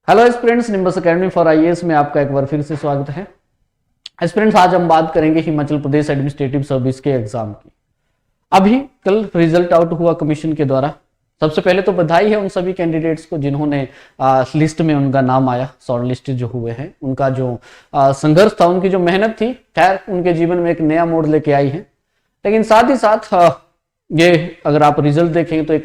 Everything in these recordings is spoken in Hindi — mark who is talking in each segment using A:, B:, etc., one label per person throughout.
A: Hello aspirants, nimbus academy for IAS में आपका एक बार फिर से स्वागत है। एस्पिरेंट्स, आज हम बात करेंगे हिमाचल प्रदेश एडमिनिस्ट्रेटिव सर्विस के एग्जाम की। अभी कल रिजल्ट आउट हुआ कमीशन के द्वारा। सबसे पहले तो बधाई है उन सभी कैंडिडेट्स को जिन्होंने लिस्ट में उनका नाम आया, शॉर्ट लिस्ट जो हुए हैं। उनका जो संघर्ष था, उनकी जो मेहनत थी, खैर उनके जीवन में एक नया मोड़ लेके आई है। लेकिन साथ ही साथ ये अगर आप रिजल्ट देखेंगे तो एक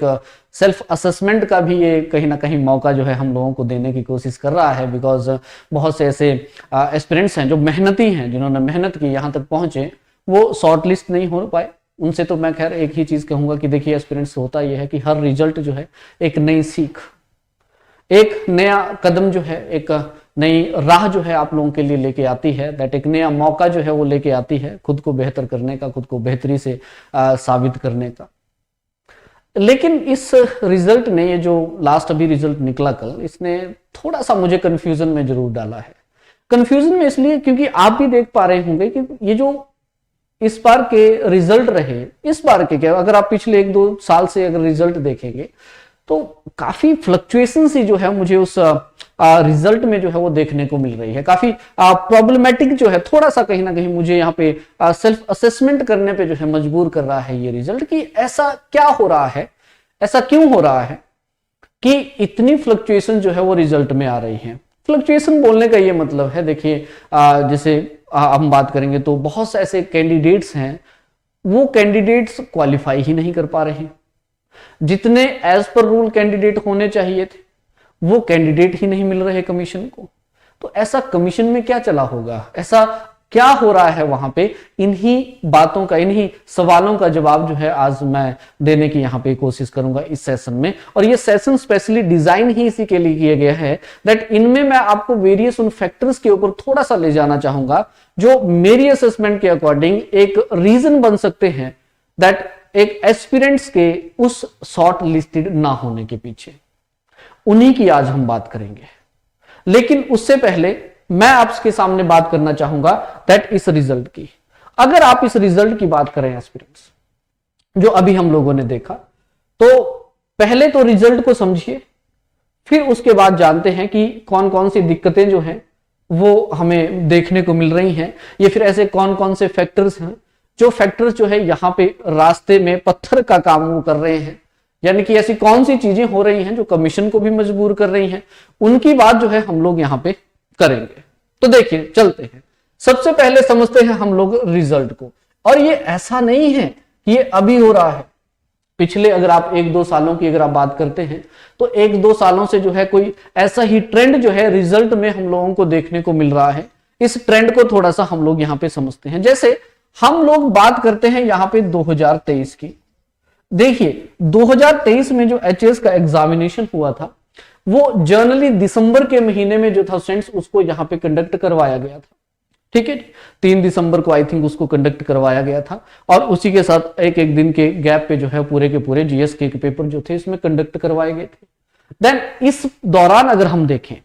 A: सेल्फ असेसमेंट का भी ये कहीं ना कहीं मौका जो है हम लोगों को देने की कोशिश कर रहा है। बिकॉज बहुत से ऐसे एस्पिरेंट्स हैं जो मेहनती हैं, जिन्होंने मेहनत की यहाँ तक पहुंचे, वो शॉर्ट लिस्ट नहीं हो पाए। उनसे तो मैं खैर एक ही चीज कहूंगा कि देखिए एस्पिरेंट्स, होता यह है कि हर रिजल्ट जो है एक नई सीख, एक नया कदम जो है, एक नई राह जो है आप लोगों के लिए लेके आती है। दैट एक नया मौका जो है वो लेके आती है खुद को बेहतर करने का, खुद को बेहतरी से साबित करने का। लेकिन इस रिजल्ट ने, ये जो लास्ट अभी रिजल्ट निकला कल, इसने थोड़ा सा मुझे कंफ्यूजन में जरूर डाला है। कंफ्यूजन में इसलिए क्योंकि आप भी देख पा रहे होंगे कि ये जो इस बार के रिजल्ट रहे, इस बार के क्या, अगर आप पिछले 1-2 साल से अगर रिजल्ट देखेंगे तो काफी फ्लक्चुएशन सी जो है मुझे उस रिजल्ट में जो है वो देखने को मिल रही है। काफी प्रॉब्लमेटिक जो है, थोड़ा सा कहीं ना कहीं मुझे यहाँ पे सेल्फ असेसमेंट करने पे जो है मजबूर कर रहा है ये रिजल्ट कि ऐसा क्या हो रहा है, ऐसा क्यों हो रहा है कि इतनी फ्लक्चुएशन जो है वो रिजल्ट में आ रही है। फ्लक्चुएशन बोलने का ये मतलब है, देखिए जैसे हम बात करेंगे तो बहुत से ऐसे कैंडिडेट्स हैं, वो कैंडिडेट्स क्वालिफाई ही नहीं कर पा रहे हैं। जितने एज पर रूल कैंडिडेट होने चाहिए थे वो कैंडिडेट ही नहीं मिल रहे कमीशन को। तो ऐसा कमीशन में क्या चला होगा, ऐसा क्या हो रहा है वहां पे, इन्हीं बातों का, इन्हीं सवालों का जवाब जो है आज मैं देने की यहाँ पे कोशिश करूंगा इस सेशन में। और ये सेशन स्पेशली डिजाइन ही इसी के लिए किया गया है दैट इनमें मैं आपको वेरियस उन फैक्टर्स के ऊपर थोड़ा सा ले जाना चाहूंगा जो मेरी असेसमेंट के अकॉर्डिंग एक रीजन बन सकते हैं दैट एक एस्पिरेंट्स के उस शॉर्ट लिस्टेड ना होने के पीछे। उन्हीं की आज हम बात करेंगे। लेकिन उससे पहले मैं आपके सामने बात करना चाहूंगा दैट इस रिजल्ट की। अगर आप इस रिजल्ट की बात करें एस्पिरेंट्स, जो अभी हम लोगों ने देखा, तो पहले तो रिजल्ट को समझिए, फिर उसके बाद जानते हैं कि कौन कौन सी दिक्कतें जो हैं वो हमें देखने को मिल रही हैं, या फिर ऐसे कौन कौन से फैक्टर्स हैं जो फैक्टर्स जो है यहाँ पे रास्ते में पत्थर का काम वो कर रहे हैं। यानी कि ऐसी कौन सी चीजें हो रही हैं जो कमीशन को भी मजबूर कर रही हैं, उनकी बात जो है हम लोग यहाँ पे करेंगे। तो देखिए चलते हैं, सबसे पहले समझते हैं हम लोग रिजल्ट को। और ये ऐसा नहीं है कि ये अभी हो रहा है, पिछले अगर आप 1-2 सालों की अगर आप बात करते हैं तो 1-2 सालों से जो है कोई ऐसा ही ट्रेंड जो है रिजल्ट में हम लोगों को देखने को मिल रहा है। इस ट्रेंड को थोड़ा सा हम लोग यहाँ पे समझते हैं। जैसे हम लोग बात करते हैं यहाँ पे 2023 की। देखिए 2023 में जो एचएस का एग्जामिनेशन हुआ था वो जनरली दिसंबर के महीने में जो था स्टूडेंट्स, उसको यहाँ पे कंडक्ट करवाया गया था। ठीक है, 3 दिसंबर को आई थिंक उसको कंडक्ट करवाया गया था। और उसी के साथ एक एक दिन के गैप पे जो है पूरे के पूरे जीएसके के पेपर जो थे इसमें कंडक्ट करवाए गए थे। देन इस दौरान अगर हम देखें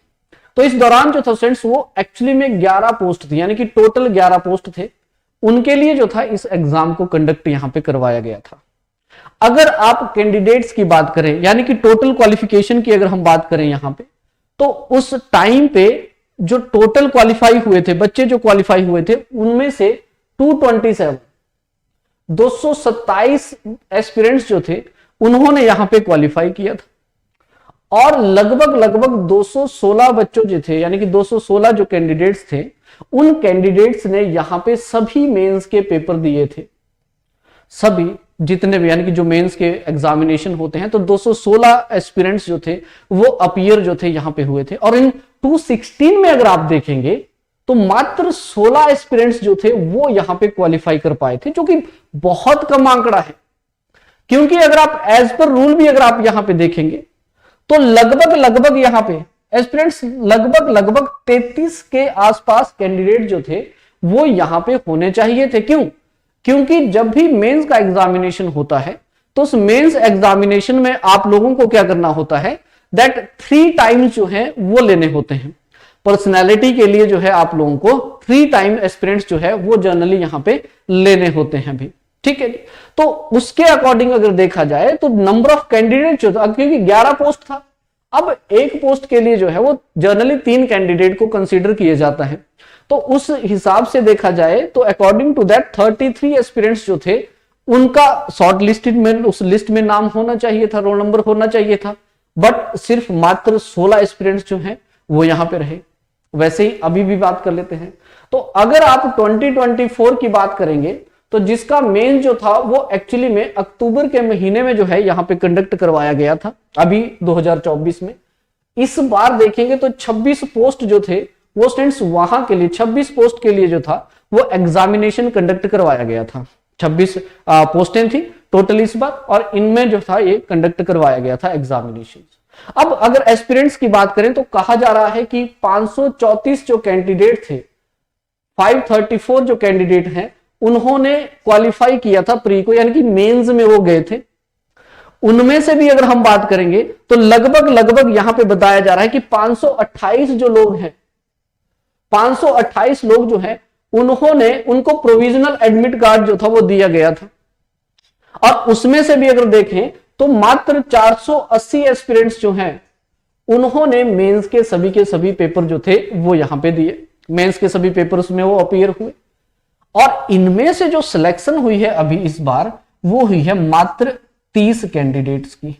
A: तो इस दौरान जो था स्टूडेंट्स वो एक्चुअली में 11 पोस्ट थी, यानी कि टोटल 11 पोस्ट थे, उनके लिए जो था इस एग्जाम को कंडक्ट यहां पे करवाया गया था। अगर आप कैंडिडेट्स की बात करें, यानी कि टोटल क्वालिफिकेशन की अगर हम बात करें यहां पे, तो उस टाइम पे जो टोटल क्वालिफाई हुए थे, बच्चे जो क्वालिफाई हुए थे, उनमें से 227 एस्पिरेंट्स जो थे उन्होंने यहां पे क्वालिफाई किया था। और लगभग 216 बच्चों जो थे, यानी कि 216 जो कैंडिडेट्स थे, उन कैंडिडेट्स ने यहां पे सभी मेंस के पेपर दिए थे। सभी जितने भी, यानी कि जो मेंस के एग्जामिनेशन होते हैं, तो 216 एस्पिरेंट्स जो थे वो अपीयर जो थे यहां पे हुए थे। और इन 216 में अगर आप देखेंगे तो मात्र 16 एस्पिरेंट्स जो थे वो यहां पे क्वालिफाई कर पाए थे, जो कि बहुत कम आंकड़ा है। क्योंकि अगर आप एज पर रूल भी अगर आप यहां पे देखेंगे तो लगभग यहां पे एस्पिरेंट्स लगभग 33 के आसपास कैंडिडेट जो थे वो यहां पे होने चाहिए थे। क्यों? क्योंकि जब भी मेंस का एग्जामिनेशन होता है तो उस मेंस एग्जामिनेशन में आप लोगों को क्या करना होता है दैट 3 टाइम्स जो है वो लेने होते हैं। पर्सनैलिटी के लिए जो है आप लोगों को 3 टाइम एस्पिरेंट्स जो है वो जनरली यहां पे लेने होते हैं भी। ठीक है, तो उसके अकॉर्डिंग अगर देखा जाए तो नंबर ऑफ कैंडिडेट जो था, क्योंकि 11 पोस्ट था, अब एक पोस्ट के लिए जो है वो जनरली 3 कैंडिडेट को कंसीडर किया जाता है, तो उस हिसाब से देखा जाए तो अकॉर्डिंग टू दैट 33 एस्पिरेंट्स जो थे उनका शॉर्ट लिस्टेड में, उस लिस्ट में नाम होना चाहिए था, रोल नंबर होना चाहिए था, बट सिर्फ मात्र 16 एस्पिरेंट्स जो हैं वो यहां पे रहे। वैसे ही अभी भी बात कर लेते हैं, तो अगर आप 2024 की बात करेंगे तो जिसका मेन जो था वो एक्चुअली में अक्टूबर के महीने में जो है यहां पे कंडक्ट करवाया गया था, अभी 2024 में। इस बार देखेंगे तो 26 पोस्ट जो थे वो स्टूडेंट्स वहां के लिए 26 पोस्ट के लिए जो था वो एग्जामिनेशन कंडक्ट करवाया गया था। 26 पोस्टें थी टोटल इस बार, और इनमें जो था ये कंडक्ट करवाया गया था एग्जामिनेशन। अब अगर एस्पिरेंट्स की बात करें तो कहा जा रहा है कि 534 जो कैंडिडेट थे, 534 जो कैंडिडेट हैं उन्होंने क्वालिफाई किया था प्री को, यानी कि मेंस में वो गए थे। उनमें से भी अगर हम बात करेंगे तो लगभग यहां पे बताया जा रहा है कि 528 जो लोग हैं, 528 लोग जो हैं उनको प्रोविजनल एडमिट कार्ड जो था वो दिया गया था, और उसमें से भी अगर देखें तो मात्र 480 एस्पिरेंट्स जो हैं उन्होंने मेंस के सभी पेपर जो थे वो यहां पे दिए, मेंस के सभी पेपर्स में वो अपीयर हुए, और इनमें से जो सिलेक्शन हुई है अभी इस बार वो हुई है मात्र 30 कैंडिडेट्स की।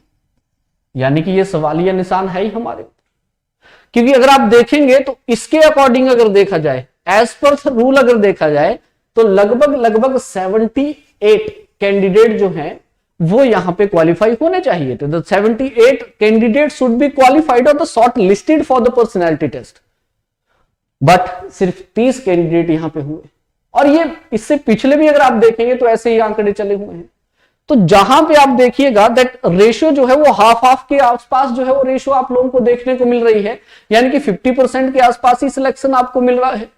A: यानी कि ये सवालिया निशान है ही हमारे, क्योंकि अगर आप देखेंगे तो इसके अकॉर्डिंग अगर देखा जाए, एज पर रूल अगर देखा जाए तो लगभग 78 कैंडिडेट जो हैं वो यहां पे क्वालिफाई होने चाहिए थे। 78 कैंडिडेट शुड बी क्वालिफाइड और the shortlisted for the personality test, but सिर्फ 30 कैंडिडेट यहां पे हुए, और ये इससे पिछले भी अगर आप देखेंगे तो ऐसे ही आंकड़े चले हुए हैं। तो जहां पे आप देखिएगा दैट रेशियो जो है वो हाफ के आसपास जो है वो रेशियो आप लोगों को देखने को मिल रही है, यानी कि 50% के आसपास ही सिलेक्शन आपको मिल रहा है।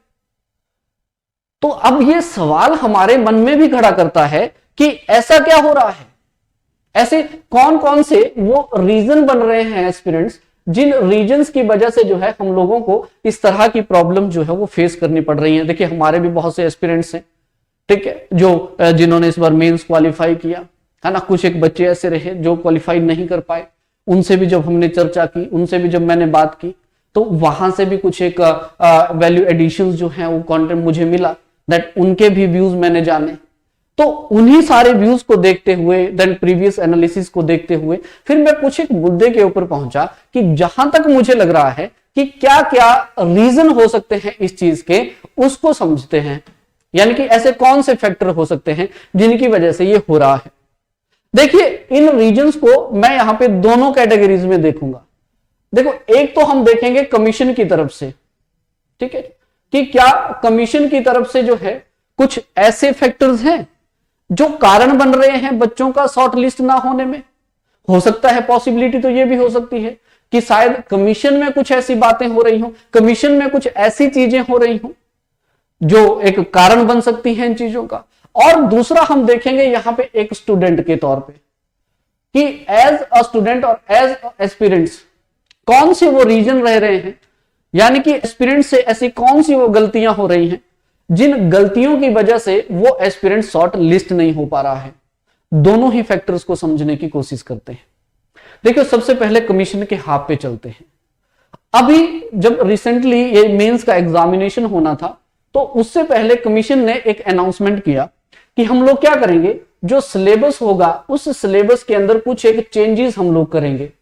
A: तो अब ये सवाल हमारे मन में भी खड़ा करता है कि ऐसा क्या हो रहा है, ऐसे कौन कौन से वो रीजन बन रहे हैं एस्पिरेंट्स, जिन रीजंस की वजह से जो है हम लोगों को इस तरह की प्रॉब्लम जो है वो फेस करनी पड़ रही है। देखिए हमारे भी बहुत से एस्पिरेंट्स हैं, ठीक है, जो जिन्होंने इस बार मेंस क्वालिफाई किया है ना, कुछ एक बच्चे ऐसे रहे जो क्वालिफाई नहीं कर पाए, उनसे भी जब हमने चर्चा की, उनसे भी जब मैंने बात की तो वहां से भी कुछ एक वैल्यू एडिशंस जो है वो कंटेंट मुझे मिला, दैट उनके भी व्यूज मैंने जाने। तो उन्हीं सारे व्यूज को देखते हुए, देन प्रीवियस एनालिसिस को देखते हुए फिर मैं कुछ एक मुद्दे के ऊपर पहुंचा कि जहां तक मुझे लग रहा है कि क्या क्या रीजन हो सकते हैं इस चीज के, उसको समझते हैं। यानी कि ऐसे कौन से फैक्टर हो सकते हैं जिनकी वजह से ये हो रहा है। देखिए इन रीजंस को मैं यहां पे दोनों कैटेगरीज में देखूंगा। देखो एक तो हम देखेंगे कमीशन की तरफ से, ठीक है, कि क्या कमीशन की तरफ से जो है कुछ ऐसे फैक्टर्स हैं जो कारण बन रहे हैं बच्चों का शॉर्ट लिस्ट ना होने में। हो सकता है पॉसिबिलिटी तो ये भी हो सकती है कि शायद कमीशन में कुछ ऐसी बातें हो रही हो, कमीशन में कुछ ऐसी चीजें हो रही हो जो एक कारण बन सकती हैं इन चीजों का। और दूसरा हम देखेंगे यहां पे एक स्टूडेंट के तौर पे कि एज अ स्टूडेंट और एज एस्पिरेंट्स कौन से वो रीजन रह रहे हैं, यानी कि एस्पिरेंट से ऐसी कौन सी वो गलतियां हो रही हैं जिन गलतियों की वजह से वो एस्पिरेंट शॉर्ट लिस्ट नहीं हो पा रहा है। दोनों ही फैक्टर्स को समझने की कोशिश करते हैं। देखिए सबसे पहले कमीशन के हाथ पे चलते हैं। अभी जब रिसेंटली ये मेंस का एग्जामिनेशन होना था तो उससे पहले कमीशन ने एक अनाउंसमेंट किया कि हम लोग क्या करेंगे, जो सिलेबस होगा उस सिलेबस के अंदर कुछ एक चेंजेस हम लोग करेंगे,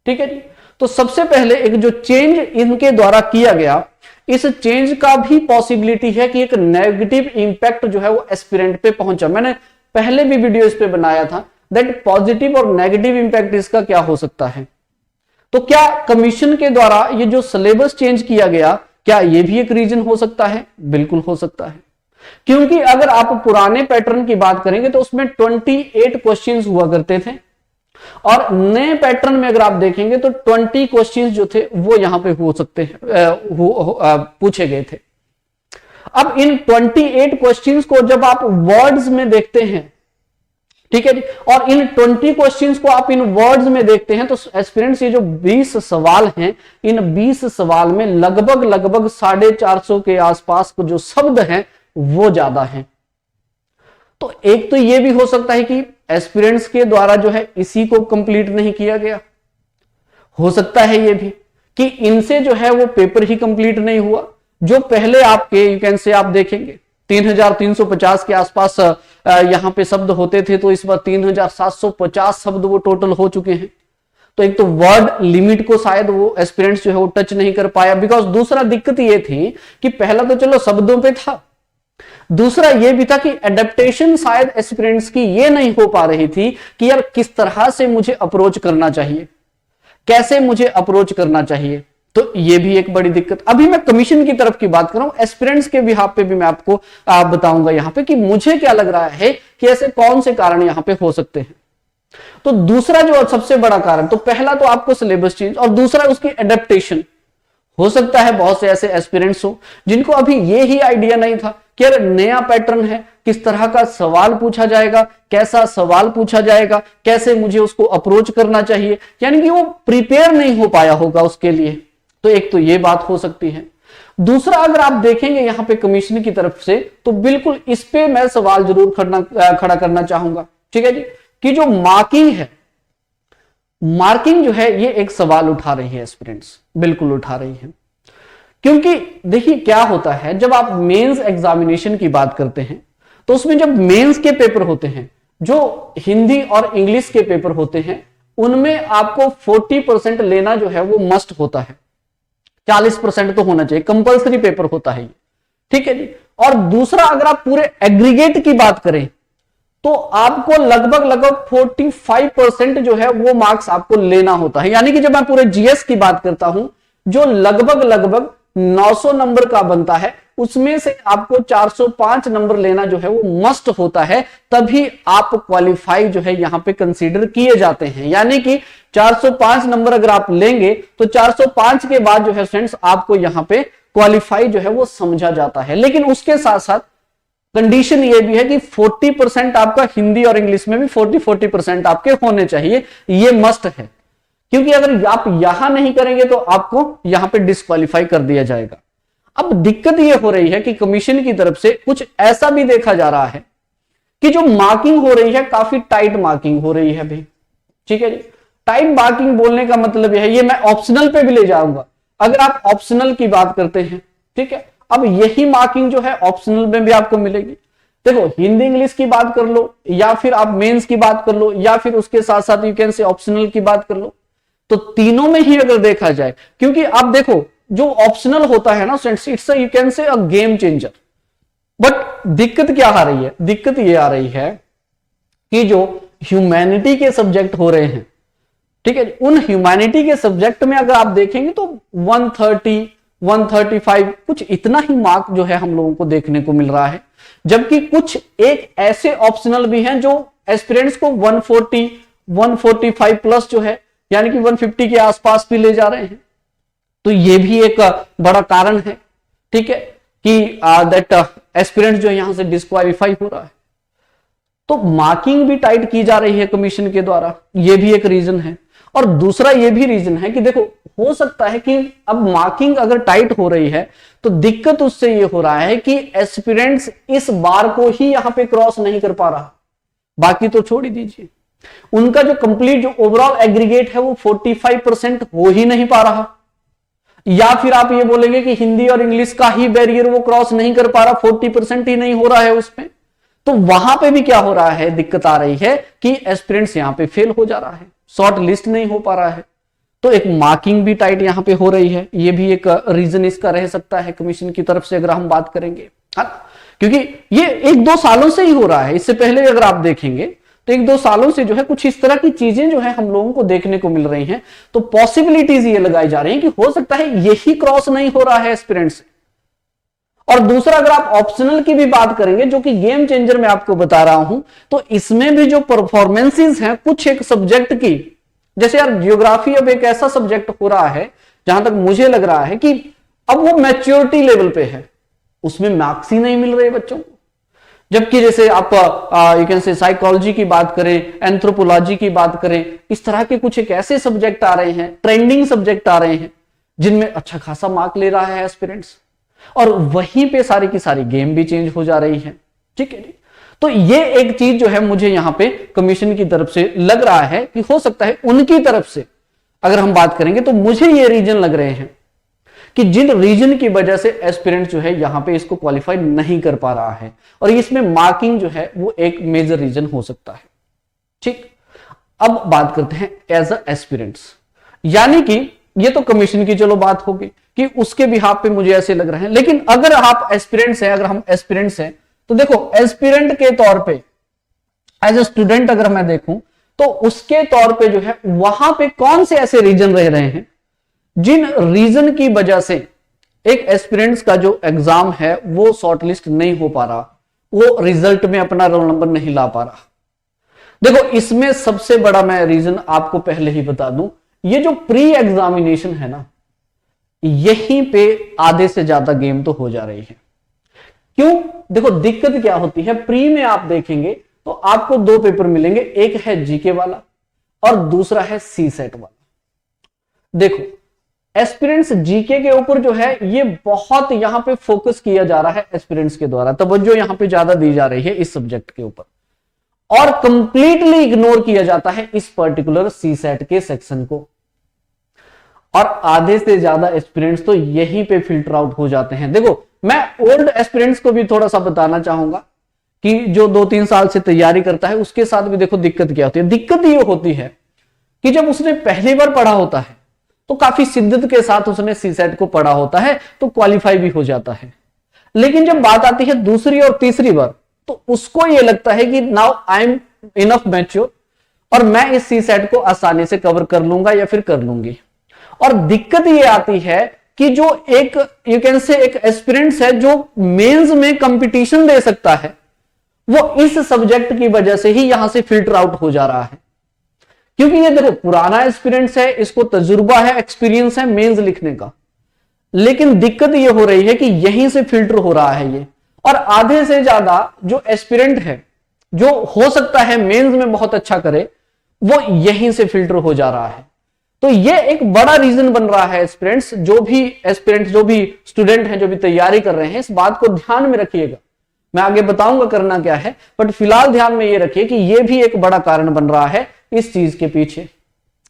A: ठीक है जी। तो सबसे पहले एक जो चेंज इनके द्वारा किया गया, इस चेंज का भी पॉसिबिलिटी है कि एक नेगेटिव इंपैक्ट जो है वो एस्पिरेंट पे पहुंचा। मैंने पहले भी वीडियो इस पे बनाया था दैट पॉजिटिव और नेगेटिव इंपैक्ट इसका क्या हो सकता है। तो क्या कमीशन के द्वारा ये जो सिलेबस चेंज किया गया, क्या ये भी एक रीजन हो सकता है? बिल्कुल हो सकता है, क्योंकि अगर आप पुराने पैटर्न की बात करेंगे तो उसमें 28 क्वेश्चंस हुआ करते थे, और नए पैटर्न में अगर आप देखेंगे तो 20 क्वेश्चंस जो थे वो यहां पे हो सकते हैं पूछे गए थे। अब इन 28 क्वेश्चंस को जब आप वर्ड्स में देखते हैं, ठीक है जी, और इन 20 क्वेश्चंस को आप इन वर्ड्स में देखते हैं तो एस्पिरेंट्स ये जो 20 सवाल हैं, इन 20 सवाल में लगभग 450 के आसपास को जो शब्द हैं वो ज्यादा हैं। तो एक तो ये भी हो सकता है कि एस्पिरेंट्स के द्वारा जो है इसी को कंप्लीट नहीं किया गया। हो सकता है ये भी कि इनसे जो है वो पेपर ही कंप्लीट नहीं हुआ। जो पहले आपके यू कैन से आप देखेंगे 3350 के आसपास यहां पे शब्द होते थे, तो इस बार 3750 शब्द वो टोटल हो चुके हैं। तो एक तो वर्ड लिमिट को शायद वो एस्पिरेंट्स जो है वो टच नहीं कर पाया, बिकॉज दूसरा दिक्कत ये थी कि पहला तो चलो शब्दों पे था, दूसरा ये भी था कि एडेप्टेशन शायद एस्पिरेंट्स की ये नहीं हो पा रही थी कि यार किस तरह से मुझे अप्रोच करना चाहिए, कैसे मुझे अप्रोच करना चाहिए। तो ये भी एक बड़ी दिक्कत। अभी मैं कमीशन की तरफ की बात कर रहा हूं, एस्पिरेंट्स के बिहाफ पे भी मैं आपको बताऊंगा यहां पे कि मुझे क्या लग रहा है कि ऐसे कौन से कारण यहां पे हो सकते हैं। तो दूसरा जो सबसे बड़ा कारण, तो पहला तो आपको सिलेबस चेंज, और दूसरा उसकी एडेप्टेशन। हो सकता है बहुत से ऐसे एस्पिरेंट्स हो जिनको अभी ये ही आइडिया नहीं था कि यार नया पैटर्न है, किस तरह का सवाल पूछा जाएगा, कैसा सवाल पूछा जाएगा, कैसे मुझे उसको अप्रोच करना चाहिए, यानी कि वो प्रिपेयर नहीं हो पाया होगा उसके लिए। तो एक तो ये बात हो सकती है। दूसरा अगर आप देखेंगे यहां पे कमीशन की तरफ से, तो बिल्कुल इस पे मैं सवाल जरूर खड़ा करना चाहूंगा, ठीक है जी, कि जो मार्किंग है, मार्किंग जो है ये एक सवाल उठा रही है एस्पिरेंट्स, बिल्कुल उठा रही है। क्योंकि देखिए क्या होता है, जब आप मेंस एग्जामिनेशन की बात करते हैं तो उसमें जब मेंस के पेपर होते हैं, जो हिंदी और इंग्लिश के पेपर होते हैं, उनमें आपको 40% लेना जो है वो मस्ट होता है, 40% तो होना चाहिए, कंपल्सरी पेपर होता है ये, ठीक है जी। और दूसरा अगर आप पूरे एग्रीगेट की बात करें तो आपको लगभग 45% जो है वो मार्क्स आपको लेना होता है। यानी कि जब मैं पूरे जीएस की बात करता हूं जो लगभग 900 नंबर का बनता है, उसमें से आपको 405 नंबर लेना जो है वो मस्ट होता है, तभी आप क्वालिफाई जो है यहां पे कंसीडर किए जाते हैं। यानी कि 405 नंबर अगर आप लेंगे तो 405 के बाद जो है स्टूडेंट्स आपको यहां पे क्वालिफाई जो है वो समझा जाता है। लेकिन उसके साथ साथ कंडीशन ये भी है कि 40% आपका हिंदी और इंग्लिश में भी 40% आपके होने चाहिए, ये मस्ट है। क्योंकि अगर आप यहां नहीं करेंगे तो आपको यहां पे डिस्क्वालीफाई कर दिया जाएगा। अब दिक्कत ये हो रही है कि कमीशन की तरफ से कुछ ऐसा भी देखा जा रहा है कि जो मार्किंग हो रही है काफी टाइट मार्किंग हो रही है भाई, ठीक है जी। टाइट मार्किंग बोलने का मतलब यह है, ये मैं ऑप्शनल पे भी ले जाऊंगा। अगर आप ऑप्शनल की बात करते हैं, ठीक है, अब यही मार्किंग जो है ऑप्शनल में भी आपको मिलेगी। देखो हिंदी इंग्लिश की बात कर लो, या फिर आप मेंस की बात कर लो, या फिर उसके साथ साथ यू कैन से ऑप्शनल की बात कर लो, तो तीनों में ही अगर देखा जाए, क्योंकि आप देखो जो ऑप्शनल होता है ना students, it's you can say a game changer. But दिक्कत क्या आ रही है, दिक्कत ये आ रही है कि जो ह्यूमैनिटी के सब्जेक्ट हो रहे हैं, ठीक है, उन ह्यूमैनिटी के सब्जेक्ट में अगर आप देखेंगे तो 130 135 कुछ इतना ही मार्क जो है हम लोगों को देखने को मिल रहा है। जबकि कुछ एक ऐसे ऑप्शनल भी हैं जो एस्पिरेंट्स को 140 145 प्लस जो है यानी कि 150 के आसपास भी ले जा रहे हैं। तो ये भी एक बड़ा कारण है, ठीक है, कि दैट एस्पिरेंट जो यहां से डिस्क्वालीफाई हो रहा है। तो मार्किंग भी टाइट की जा रही है कमीशन के द्वारा, ये भी एक रीजन है। और दूसरा ये भी रीजन है कि देखो हो सकता है कि अब मार्किंग अगर टाइट हो रही है तो दिक्कत उससे ये हो रहा है कि एस्पिरेंट्स इस बार को ही यहां पे क्रॉस नहीं कर पा रहा, बाकी तो छोड़ ही दीजिए, उनका जो कंप्लीट जो ओवरऑल एग्रीगेट है वो 45% हो ही नहीं पा रहा। या फिर आप ये बोलेंगे कि हिंदी और इंग्लिश का ही बैरियर वो क्रॉस नहीं कर पा रहा, 40% ही नहीं हो रहा है उसमें। तो वहां पे भी क्या हो रहा है, दिक्कत आ रही है कि एस्पिरेंट्स यहां पे फेल हो जा रहा है, शॉर्ट लिस्ट नहीं हो पा रहा है। तो एक मार्किंग भी टाइट यहां पे हो रही है, ये भी एक रीजन इसका रह सकता है कमीशन की तरफ से अगर हम बात करेंगे, हाँ, क्योंकि ये 1-2 सालों से ही हो रहा है। इससे पहले अगर आप देखेंगे तो 1-2 सालों से जो है कुछ इस तरह की चीजें जो है हम लोगों को देखने को मिल रही हैं। तो पॉसिबिलिटीज ये लगाई जा रही हैं कि हो सकता है यही क्रॉस नहीं हो रहा है एस्पिरेंट्स से। और दूसरा अगर आप ऑप्शनल की भी बात करेंगे जो कि गेम चेंजर में आपको बता रहा हूं, तो इसमें भी जो परफॉर्मेंसेस हैं कुछ एक सब्जेक्ट की, जैसे यार जियोग्राफी अब एक ऐसा सब्जेक्ट हो रहा है जहां तक मुझे लग रहा है कि अब वो मैच्योरिटी लेवल पे है, उसमें मार्क्स ही नहीं मिल रहे बच्चों को। जबकि जैसे आप यू कैन से साइकोलॉजी की बात करें, एंथ्रोपोलॉजी की बात करें, इस तरह के कुछ एक ऐसे सब्जेक्ट आ रहे हैं, ट्रेंडिंग सब्जेक्ट आ रहे हैं जिनमें अच्छा खासा मार्क ले रहा है एस्पिरेंट्स, और वहीं पे सारी की सारी गेम भी चेंज हो जा रही है, ठीक है जी। तो ये एक चीज जो है मुझे यहां पे कमीशन की तरफ से लग रहा है कि हो सकता है उनकी तरफ से अगर हम बात करेंगे तो मुझे ये रीजन लग रहे हैं कि जिन रीजन की वजह से एस्पिरेंट जो है यहां पे इसको क्वालिफाई नहीं कर पा रहा है, और इसमें मार्किंग जो है वो एक मेजर रीजन हो सकता है। ठीक, अब बात करते हैं एज अ एस्पिरेंट्स, यानी कि ये तो कमीशन की चलो बात होगी कि उसके बिहाफ पे मुझे ऐसे लग रहा है, लेकिन अगर आप एस्पिरेंट्स हैं, अगर हम एस्पिरेंट्स हैं तो देखो एस्पिरेंट के तौर पे एज ए स्टूडेंट अगर मैं देखूं तो उसके तौर पे जो है वहां पे कौन से ऐसे रीजन रह रहे हैं जिन रीजन की वजह से एक एस्पिरेंट्स का जो एग्जाम है वो शॉर्टलिस्ट नहीं हो पा रहा, वो रिजल्ट में अपना रोल नंबर नहीं ला पा रहा। देखो इसमें सबसे बड़ा मैं रीजन आपको पहले ही बता दूं, ये जो प्री एग्जामिनेशन है ना, यहीं पे आधे से ज्यादा गेम तो हो जा रही है। क्यों? देखो दिक्कत क्या होती है, प्री में आप देखेंगे तो आपको दो पेपर मिलेंगे, एक है जीके वाला और दूसरा है सी सेट वाला। देखो एस्पिरेंट्स जीके के ऊपर जो है ये बहुत यहां पे फोकस किया जा रहा है, एस्पिरेंट्स के द्वारा तवज्जो यहां पे ज्यादा दी जा रही है इस सब्जेक्ट के ऊपर, और कंप्लीटली इग्नोर किया जाता है इस पर्टिकुलर सी सेट के सेक्शन को, और आधे से ज्यादा एस्पिरेंट्स तो यहीं पे फिल्टर आउट हो जाते हैं। देखो मैं ओल्ड एस्पिरेंट्स को भी थोड़ा सा बताना चाहूंगा कि जो 2-3 साल से तैयारी करता है उसके साथ भी देखो दिक्कत क्या होती है। दिक्कत ये होती है कि जब उसने पहली बार पढ़ा होता है तो काफी शिद्दत के साथ उसने सी सेट को पढ़ा होता है तो क्वालिफाई भी हो जाता है, लेकिन जब बात आती है दूसरी और तीसरी बार तो उसको ये लगता है कि now I am enough mature और मैं इस सी सेट को आसानी से कवर कर लूंगा या फिर कर लूंगी। और दिक्कत ये आती है कि जो एक यू कैन से एक एस्पिरेंट्स है जो मेंस में कंपटीशन दे सकता है, वो इस सब्जेक्ट की वजह से ही यहां से फिल्टर आउट हो जा रहा है, क्योंकि ये देखो पुराना एक्सपीरियंस है, इसको तजुर्बा है, एक्सपीरियंस है मेंस लिखने का, लेकिन दिक्कत ये हो रही है कि यहीं से फिल्टर हो रहा है ये, और आधे से ज्यादा जो एस्पिरेंट है जो हो सकता है मेंस में बहुत अच्छा करे वो यहीं से फिल्टर हो जा रहा है। तो ये एक बड़ा रीजन बन रहा है। एस्पिरेंट्स जो भी स्टूडेंट हैं जो भी तैयारी कर रहे हैं इस बात को ध्यान में रखिएगा, मैं आगे बताऊंगा करना क्या है, बट फिलहाल ध्यान में ये रखिए कि ये भी एक बड़ा कारण बन रहा है इस चीज के पीछे।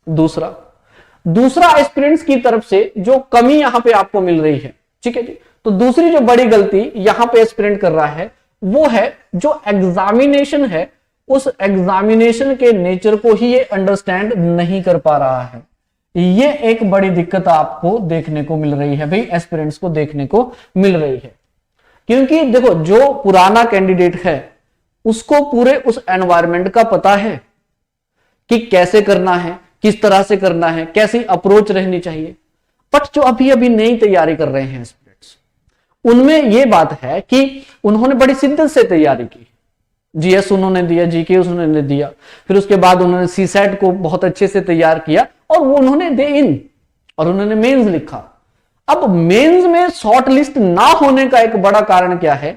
A: दूसरा एस्पिरेंट्स की तरफ से जो कमी यहां पे आपको मिल रही है, ठीक है जी, तो दूसरी जो बड़ी गलती यहां पे एस्पिरेंट कर रहा है वो है जो एग्जामिनेशन है उस एग्जामिनेशन के नेचर को ही ये अंडरस्टैंड नहीं कर पा रहा है। ये एक बड़ी दिक्कत आपको देखने को मिल रही है भाई, एस्पिरेंट्स को देखने को मिल रही है, क्योंकि देखो जो पुराना कैंडिडेट है उसको पूरे उस एनवायरनमेंट का पता है कि कैसे करना है, किस तरह से करना है, कैसी अप्रोच रहनी चाहिए, बट जो अभी अभी नई तैयारी कर रहे हैं एस्पिरेंट्स उनमें यह बात है कि उन्होंने बड़ी शिद्दत से तैयारी की, जीएस उन्होंने दिया, जीके उन्होंने दिया, फिर उसके बाद उन्होंने सी सेट को बहुत अच्छे से तैयार किया और वो उन्होंने दे इन और उन्होंने मेंस लिखा। अब मेंस में शॉर्ट लिस्ट ना होने का एक बड़ा कारण क्या है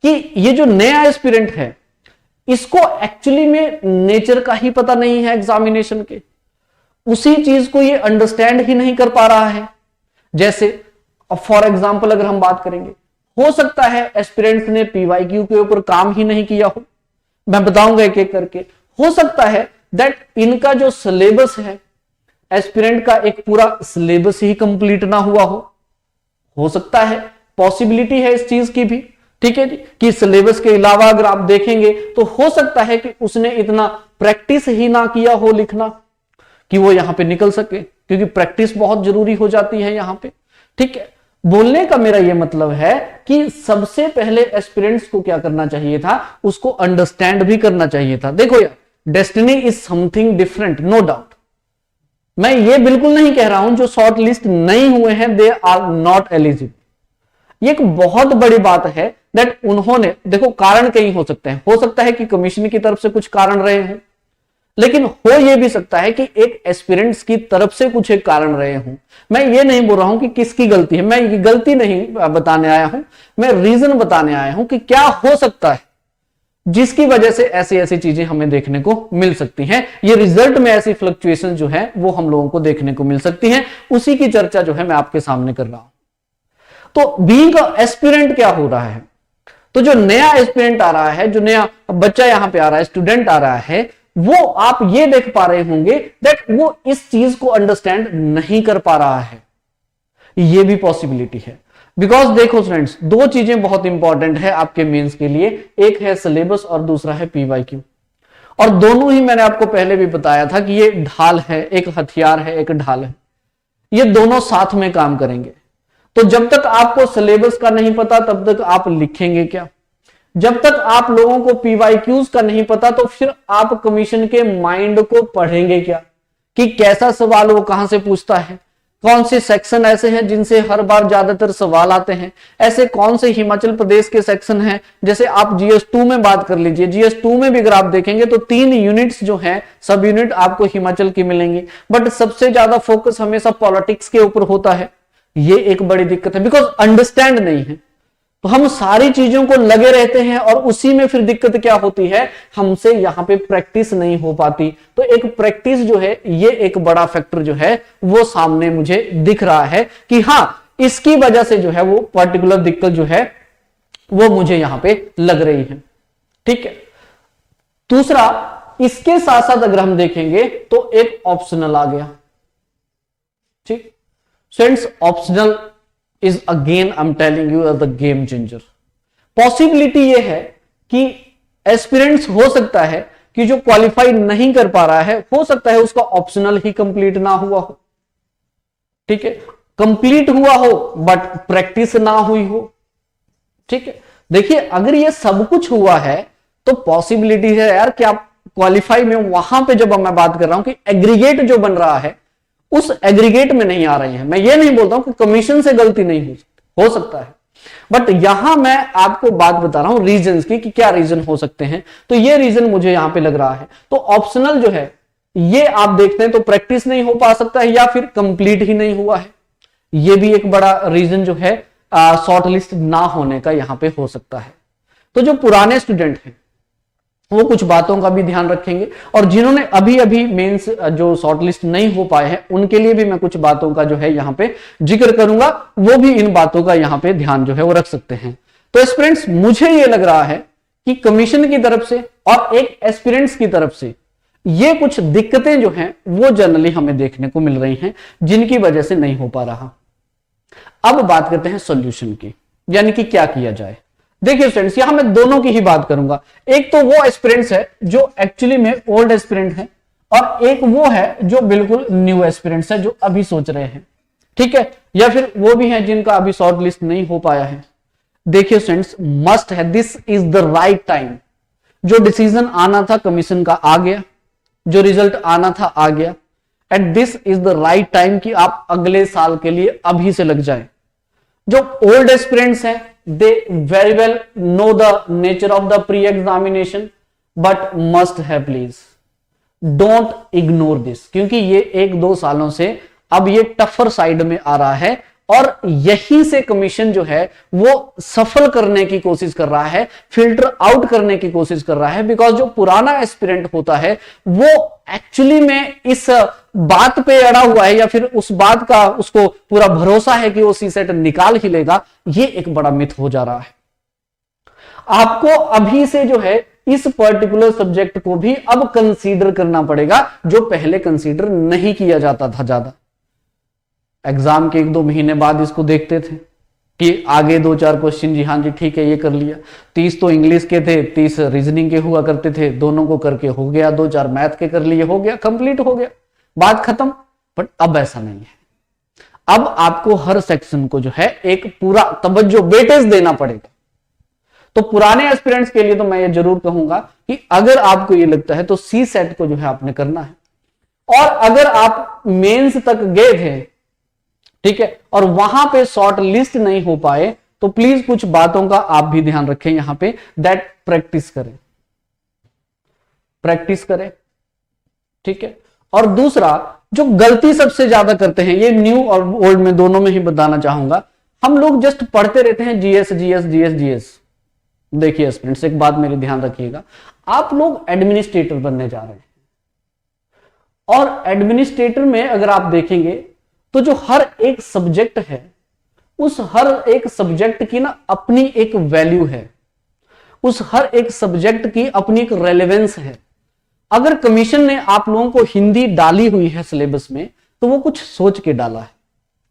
A: कि ये जो नया एस्पिरेंट है इसको एक्चुअली में नेचर का ही पता नहीं है एग्जामिनेशन के, उसी चीज को ये अंडरस्टैंड ही नहीं कर पा रहा है। जैसे फॉर एग्जांपल अगर हम बात करेंगे, हो सकता है एस्पिरेंट्स ने पीवाईक्यू के ऊपर काम ही नहीं किया हो, मैं बताऊंगा एक एक करके। हो सकता है दैट इनका जो सिलेबस है एस्पिरेंट का एक पूरा सिलेबस ही कंप्लीट ना हुआ हो सकता है, पॉसिबिलिटी है इस चीज की भी, ठीक है जी, कि सिलेबस के अलावा अगर आप देखेंगे तो हो सकता है कि उसने इतना प्रैक्टिस ही ना किया हो लिखना कि वो यहां पे निकल सके, क्योंकि प्रैक्टिस बहुत जरूरी हो जाती है यहां पे, ठीक है। बोलने का मेरा यह मतलब है कि सबसे पहले एस्पिरेंट्स को क्या करना चाहिए था, उसको अंडरस्टैंड भी करना चाहिए था। देखो यार, destiny is something different, no doubt. मैं ये बिल्कुल नहीं कह रहा हूं जो शॉर्ट लिस्ट नहीं हुए हैं दे आर नॉट एलिजिबल। ये एक बहुत बड़ी बात है दैट उन्होंने, देखो कारण कई हो सकते हैं, हो सकता है कि कमीशन की तरफ से कुछ कारण रहे हैं, लेकिन हो यह भी सकता है कि एक एस्पिरेंट्स की तरफ से कुछ एक कारण रहे हों। मैं ये नहीं बोल रहा हूं कि किसकी गलती है, मैं ये गलती नहीं बताने आया हूं, मैं रीजन बताने आया हूं कि क्या हो सकता है जिसकी वजह से ऐसी ऐसी चीजें हमें देखने को मिल सकती हैं। ये रिजल्ट में ऐसी फ्लक्चुएशन जो है वो हम लोगों को देखने को मिल सकती हैं, उसी की चर्चा जो है मैं आपके सामने कर रहा हूं। तो बीइंग एस्पिरेंट क्या हो रहा है, तो जो नया एस्पिरेंट आ रहा है, जो नया बच्चा यहां पे आ रहा है, स्टूडेंट आ रहा है, वो आप ये देख पा रहे होंगे दैट वो इस चीज को अंडरस्टैंड नहीं कर पा रहा है, ये भी पॉसिबिलिटी है। बिकॉज देखो स्टूडेंट्स, दो चीजें बहुत इंपॉर्टेंट है आपके मेंस के लिए, एक है सिलेबस और दूसरा है पीवाईक्यू। और दोनों ही मैंने आपको पहले भी बताया था कि ये ढाल है, एक हथियार है, एक ढाल है, ये दोनों साथ में काम करेंगे। तो जब तक आपको सिलेबस का नहीं पता तब तक आप लिखेंगे क्या, जब तक आप लोगों को पीवाईक्यूज का नहीं पता तो फिर आप कमीशन के माइंड को पढ़ेंगे क्या, कि कैसा सवाल वो कहां से पूछता है, कौन से सेक्शन ऐसे हैं जिनसे हर बार ज्यादातर सवाल आते हैं, ऐसे कौन से हिमाचल प्रदेश के सेक्शन हैं। जैसे आप जीएस 2 में बात कर लीजिए, जीएस 2 में भी अगर आप देखेंगे तो 3 यूनिट्स जो हैं, सब यूनिट आपको हिमाचल की मिलेंगी, बट सबसे ज्यादा फोकस हमेशा पॉलिटिक्स के ऊपर होता है। ये एक बड़ी दिक्कत है, बिकॉज अंडरस्टैंड नहीं है, तो हम सारी चीजों को लगे रहते हैं और उसी में फिर दिक्कत क्या होती है, हमसे यहां पे प्रैक्टिस नहीं हो पाती। तो एक प्रैक्टिस जो है, ये एक बड़ा फैक्टर जो है वो सामने मुझे दिख रहा है कि हाँ, इसकी वजह से जो है वो पर्टिकुलर दिक्कत जो है वो मुझे यहां पे लग रही है। ठीक है, दूसरा, इसके साथ साथ अगर हम देखेंगे तो एक ऑप्शनल आ गया। ठीक friends, optional is again I'm telling you the game changer। Possibility ये है कि एस्पिरेंट्स हो सकता है कि जो क्वालिफाई नहीं कर पा रहा है, हो सकता है उसका ऑप्शनल ही कंप्लीट ना हुआ हो। ठीक है, कंप्लीट हुआ हो बट प्रैक्टिस ना हुई हो। ठीक है, देखिए अगर ये सब कुछ हुआ है तो पॉसिबिलिटी है यार कि आप क्वालिफाई में, वहां पे जब मैं बात कर रहा हूं कि एग्रीगेट जो बन रहा है उस एग्रीगेट में नहीं आ रही है। मैं ये नहीं बोलता हूं कि कमीशन से गलती नहीं हो सकता है, बट यहां मैं आपको बात बता रहा हूं रीजंस की कि क्या रीजन हो सकते हैं। तो ये रीजन मुझे यहां पे लग रहा है। तो ऑप्शनल जो है ये आप देखते हैं तो प्रैक्टिस नहीं हो पा सकता है या फिर कंप्लीट ही नहीं हुआ है। ये भी एक बड़ा रीजन जो है शॉर्ट लिस्ट ना होने का यहां पे हो सकता है। तो जो पुराने स्टूडेंट हैं वो कुछ बातों का भी ध्यान रखेंगे, और जिन्होंने अभी अभी मेंस जो शॉर्टलिस्ट नहीं हो पाए हैं उनके लिए भी मैं कुछ बातों का जो है यहां पे जिक्र करूंगा, वो भी इन बातों का यहां पे ध्यान जो है वो रख सकते हैं। तो एस्पिरेंट्स, मुझे ये लग रहा है कि कमीशन की तरफ से और एक एस्पिरेंट्स की तरफ से ये कुछ दिक्कतें जो हैं वो जनरली हमें देखने को मिल रही हैं, जिनकी वजह से नहीं हो पा रहा। अब बात करते हैं सॉल्यूशन की, यानी कि क्या किया जाए। देखिए स्टूडेंट्स, यहां मैं दोनों की ही बात करूंगा। एक तो वो एस्पिरेंट्स है जो एक्चुअली में ओल्ड एस्पिरेंट है, और एक वो है जो बिल्कुल न्यू एस्पिरेंट्स है जो अभी सोच रहे हैं। ठीक है, या फिर वो भी है जिनका अभी शॉर्ट लिस्ट नहीं हो पाया है। देखिए स्टूडेंट्स, मस्ट है, this is the right time. जो डिसीजन आना था कमीशन का आ गया, जो रिजल्ट आना था आ गया, and this is the right time कि आप अगले साल के लिए अभी से लग जाएं। जो ओल्ड एस्पिरेंट्स हैं they very well know the nature of the pre-examination but must have please don't ignore this, क्योंकि ये 1-2 सालों से अब ये टफर साइड में आ रहा है और यहीं से कमीशन जो है वो सफल करने की कोशिश कर रहा है, फिल्टर आउट करने की कोशिश कर रहा है। बिकॉज जो पुराना एस्पिरेंट होता है वो एक्चुअली में इस बात पे अड़ा हुआ है या फिर उस बात का उसको पूरा भरोसा है कि वो सीसेट निकाल ही लेगा, ये एक बड़ा मिथ हो जा रहा है। आपको अभी से जो है इस पर्टिकुलर सब्जेक्ट को भी अब कंसीडर करना पड़ेगा, जो पहले कंसीडर नहीं किया जाता था। ज्यादा एग्जाम के 1-2 महीने बाद इसको देखते थे कि आगे 2-4 क्वेश्चन, जी हाँ जी ठीक है ये कर लिया, 30 तो इंग्लिश के थे, 30 रीजनिंग के हुआ करते थे, दोनों को करके हो गया, 2-4 मैथ के कर लिए, हो गया, कंप्लीट हो गया, बात खत्म। बट अब ऐसा नहीं है। अब आपको हर सेक्शन को जो है एक पूरा तवज्जो, वेटेज देना पड़ेगा। तो पुराने एस्पिरेंट्स के लिए तो मैं ये जरूर कहूंगा कि अगर आपको ये लगता है तो सी सेट को जो है आपने करना है, और अगर आप मेंस तक गए थे, ठीक है, और वहां पे शॉर्ट लिस्ट नहीं हो पाए, तो प्लीज कुछ बातों का आप भी ध्यान रखें यहां पे, दैट प्रैक्टिस करें, प्रैक्टिस करें। ठीक है, और दूसरा जो गलती सबसे ज्यादा करते हैं, ये न्यू और ओल्ड में दोनों में ही बताना चाहूंगा, हम लोग जस्ट पढ़ते रहते हैं जीएस जीएस जीएस जीएस। देखिए स्टूडेंट्स, एक बात मेरी ध्यान रखिएगा, आप लोग एडमिनिस्ट्रेटर बनने जा रहे हैं, और एडमिनिस्ट्रेटर में अगर आप देखेंगे तो जो हर एक सब्जेक्ट है, उस हर एक सब्जेक्ट की ना अपनी एक वैल्यू है, उस हर एक सब्जेक्ट की अपनी एक रेलेवेंस है। अगर कमीशन ने आप लोगों को हिंदी डाली हुई है सिलेबस में तो वो कुछ सोच के डाला है,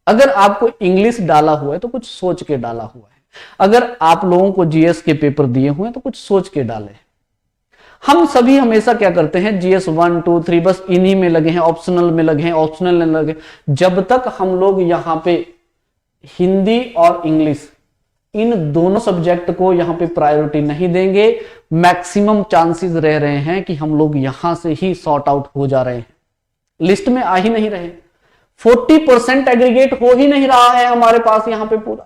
A: अगर आपको इंग्लिश डाला हुआ है तो कुछ सोच के डाला हुआ है, अगर आप लोगों को जीएस के पेपर दिए हुए हैं तो कुछ सोच के डाले हैं। हम सभी हमेशा क्या करते हैं, जीएस 1 2 3 बस इन्हीं में लगे हैं, ऑप्शनल में लगे हैं, ऑप्शनल में लगे। जब तक हम लोग यहां पे हिंदी और इंग्लिश इन दोनों सब्जेक्ट को यहां पे प्रायोरिटी नहीं देंगे, मैक्सिमम चांसेस रह रहे हैं कि हम लोग यहां से ही सॉर्ट आउट हो जा रहे हैं, लिस्ट में आ ही नहीं रहे। 40% एग्रीगेट हो ही नहीं रहा है हमारे पास यहां पे पूरा,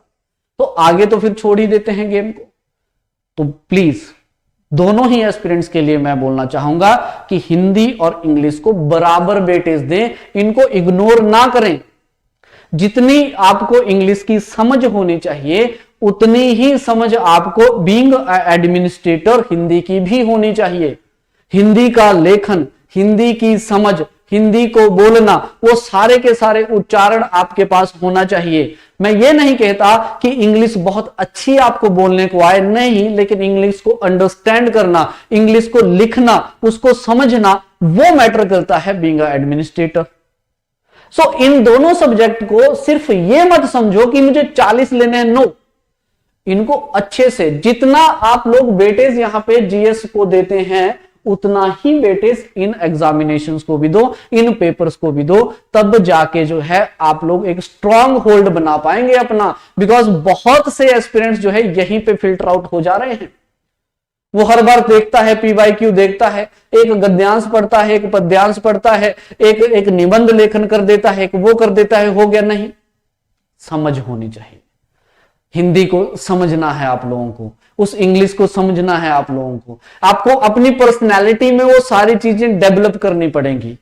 A: तो आगे तो फिर छोड़ ही देते हैं गेम को। तो प्लीज दोनों ही एस्पिरेंट्स के लिए मैं बोलना चाहूंगा कि हिंदी और इंग्लिश को बराबर वेटेज दें, इनको इग्नोर ना करें। जितनी आपको इंग्लिश की समझ होनी चाहिए उतनी ही समझ आपको बीइंग एडमिनिस्ट्रेटर हिंदी की भी होनी चाहिए। हिंदी का लेखन, हिंदी की समझ, हिंदी को बोलना, वो सारे के सारे उच्चारण आपके पास होना चाहिए। मैं ये नहीं कहता कि इंग्लिश बहुत अच्छी आपको बोलने को आए, नहीं, लेकिन इंग्लिश को अंडरस्टैंड करना, इंग्लिश को लिखना, उसको समझना, वो मैटर करता है बीइंग एडमिनिस्ट्रेटर। सो इन दोनों सब्जेक्ट को सिर्फ ये मत समझो कि मुझे 40 लेने हैं, नो। इनको अच्छे से, जितना आप लोग वेटेज यहां पे जीएस को देते हैं उतना ही वेटेज इन एग्जामिनेशंस को भी दो, इन पेपर्स को भी दो, तब जाके जो है आप लोग एक स्ट्रांग होल्ड बना पाएंगे अपना। बिकॉज बहुत से एस्पिरेंट्स जो है यहीं पे फिल्टर आउट हो जा रहे हैं। वो हर बार देखता है, पीवाईक्यू देखता है, एक गद्यांश पढ़ता है, एक पद्यांश पढ़ता है, एक निबंध लेखन कर देता है, एक वो कर देता है, हो गया। नहीं, समझ होनी चाहिए। हिंदी को समझना है आप लोगों को, उस इंग्लिश को समझना है आप लोगों को, आपको अपनी पर्सनैलिटी में वो सारी चीजें डेवलप करनी पड़ेंगी।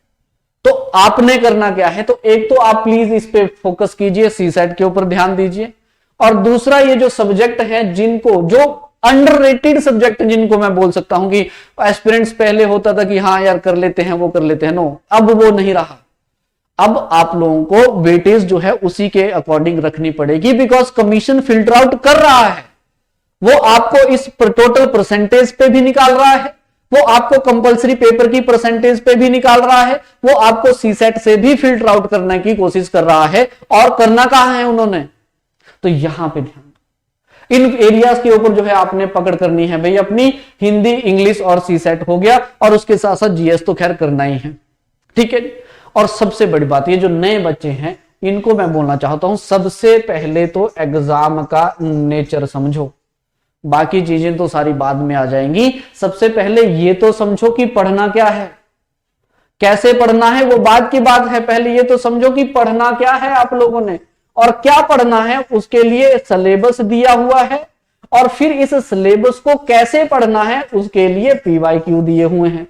A: तो आपने करना क्या है, तो एक तो आप प्लीज इस पे फोकस कीजिए, सीसेट के ऊपर ध्यान दीजिए, और दूसरा ये जो सब्जेक्ट है जिनको, जो अंडररेटेड सब्जेक्ट जिनको मैं बोल सकता हूं कि एस्पिरेंट्स पहले होता था कि हाँ यार कर लेते हैं, वो कर लेते हैं, नो, अब वो नहीं रहा। अब आप लोगों को वेटेज जो है उसी के अकॉर्डिंग रखनी पड़ेगी, बिकॉज कमीशन फिल्टर आउट कर रहा है। वो आपको इस टोटल परसेंटेज पे भी निकाल रहा है, वो आपको कंपलसरी पेपर की परसेंटेज पे भी निकाल रहा है, वो आपको सीसेट से भी फिल्टर आउट करने की कोशिश कर रहा है। और करना कहां है उन्होंने, तो यहां पे ध्यान, इन एरियाज के ऊपर जो है आपने पकड़ करनी है भाई अपनी। हिंदी, इंग्लिश और सीसेट हो गया, और उसके साथ साथ जीएस तो खैर करना ही है, ठीक है। और सबसे बड़ी बात, ये जो नए बच्चे हैं इनको मैं बोलना चाहता हूं, सबसे पहले तो एग्जाम का नेचर समझो, बाकी चीजें तो सारी बाद में आ जाएंगी। सबसे पहले ये तो समझो कि पढ़ना क्या है, कैसे पढ़ना है वो बाद की बात है, पहले ये तो समझो कि पढ़ना क्या है आप लोगों ने, और क्या पढ़ना है उसके लिए सिलेबस दिया हुआ है, और फिर इस सिलेबस को कैसे पढ़ना है उसके लिए पीवाईक्यू दिए हुए हैं।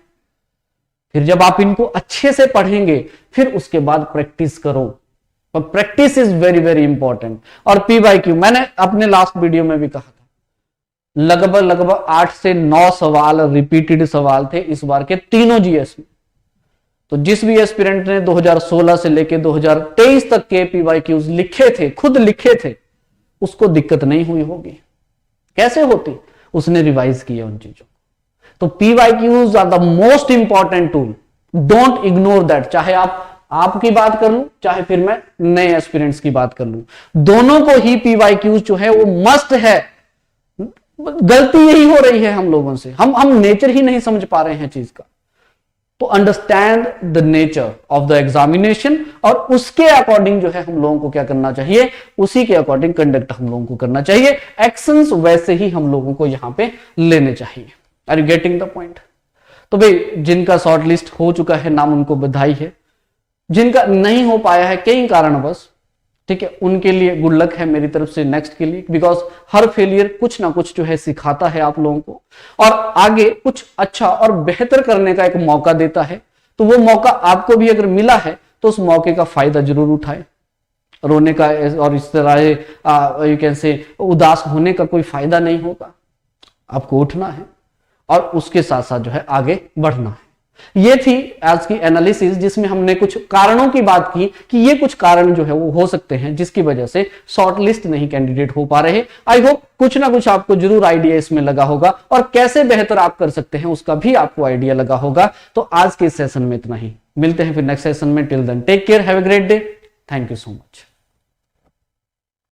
A: फिर जब आप इनको अच्छे से पढ़ेंगे फिर उसके बाद प्रैक्टिस करो, और practice is very very important. और पीवाईक्यू मैंने अपने लास्ट वीडियो में भी कहा था, लगभग 8 से 9 सवाल रिपीटेड सवाल थे इस बार के तीनों जीएस में। तो जिस भी एस्पिरेंट ने 2016 से लेके 2023 तक के पीवाईक्यूज लिखे थे, खुद लिखे थे, उसको दिक्कत नहीं हुई होगी। कैसे होती, उसने रिवाइज किया उन चीजों। तो PYQs are the most important tool, don't ignore that. चाहे आपकी बात कर लूं, चाहे फिर मैं नए एस्पिरेंट्स की बात कर लूं, दोनों को ही पीवाईक्यूज जो है वो मस्ट है। गलती यही हो रही है हम लोगों से, हम नेचर ही नहीं समझ पा रहे हैं चीज का। तो understand the nature of the examination, और उसके अकॉर्डिंग जो है हम लोगों को क्या करना चाहिए, उसी के अकॉर्डिंग कंडक्ट हम लोगों को करना चाहिए। एक्शंस वैसे ही हम लोगों को यहां पे लेने चाहिए। Are you getting the point? तो भाई जिनका शॉर्ट लिस्ट हो चुका है नाम, उनको बधाई है। जिनका नहीं हो पाया है कई कारणवश, ठीक है, उनके लिए गुड लक है मेरी तरफ से नेक्स्ट के लिए। बिकॉज हर फेलियर कुछ ना कुछ जो है सिखाता है आप लोगों को, और आगे कुछ अच्छा और बेहतर करने का एक मौका देता है। तो वो मौका आपको भी अगर मिला है तो उस मौके का फायदा जरूर उठाए। रोने का और इस तरह यू कैन से उदास होने का कोई फायदा नहीं होगा। आपको उठना है और उसके साथ साथ जो है आगे बढ़ना है। ये थी आज की एनालिसिस, जिसमें हमने कुछ कारणों की बात की कि ये कुछ कारण जो है वो हो सकते हैं जिसकी वजह से शॉर्ट लिस्ट नहीं कैंडिडेट हो पा रहे। आई होप कुछ ना कुछ आपको जरूर आइडिया इसमें लगा होगा और कैसे बेहतर आप कर सकते हैं उसका भी आपको आइडिया लगा होगा। तो आज के सेशन में इतना ही, मिलते हैं फिर नेक्स्ट सेशन में। Till then take care, have a great day, thank you so much.